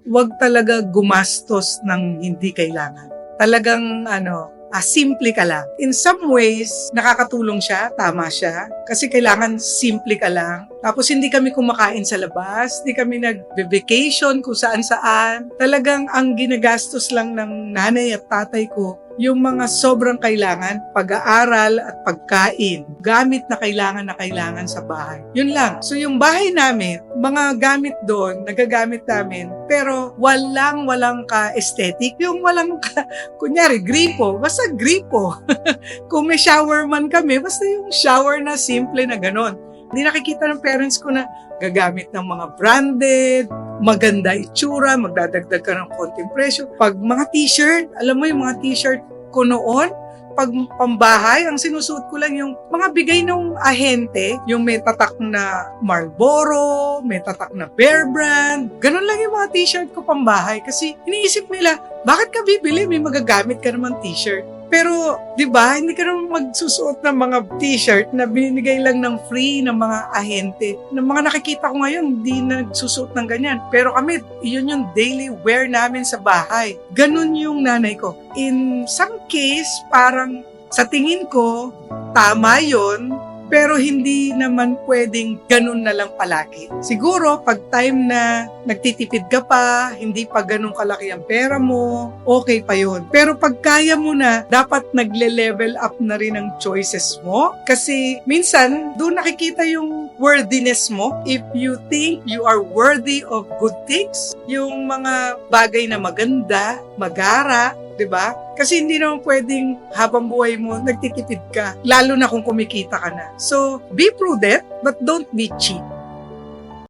wag talaga gumastos ng hindi kailangan. Talagang simple ka lang. In some ways, nakakatulong siya, tama siya. Kasi kailangan simple ka lang. Tapos hindi kami kumakain sa labas, hindi kami nag-vacation kung saan-saan. Talagang ang ginagastos lang ng nanay at tatay ko, yung mga sobrang kailangan, pag-aaral at pagkain, gamit na kailangan sa bahay. Yun lang. So yung bahay namin, mga gamit doon, nagagamit namin, pero walang ka-aesthetic. Yung kunyari, gripo. Basta gripo. Kung may shower man kami, basta yung shower na simple na ganon. Hindi nakikita ng parents ko na gagamit ng mga branded, maganda itsura, magdadagdag ka ng konting presyo. Pag mga t-shirt, alam mo yung mga t-shirt ko noon, pag pambahay, ang sinusuot ko lang yung mga bigay ng ahente, yung may tatak na Marlboro, may tatak na Bear Brand. Ganun lang yung mga t-shirt ko pambahay kasi iniisip nila, bakit ka bibili? May magagamit ka naman t-shirt. Pero, di ba, hindi ka naman magsusuot ng mga t-shirt na binigay lang ng free ng mga ahente. Ng mga nakikita ko ngayon, hindi na nagsusuot ng ganyan. Pero kami, yun yung daily wear namin sa bahay. Ganun yung nanay ko. In some case, parang sa tingin ko, tama yun, pero hindi naman pwedeng ganun na lang palagi. Siguro, pag time na nagtitipid ka pa, hindi pa ganun kalaki ang pera mo, okay pa yun. Pero pag kaya mo na, dapat nagle-level up na rin ang choices mo. Kasi minsan, doon nakikita yung worthiness mo. If you think you are worthy of good things, yung mga bagay na maganda, magara, diba? Kasi hindi naman pwedeng habang buhay mo, nagtitipid ka. Lalo na kung kumikita ka na. So, be prudent, but don't be cheap.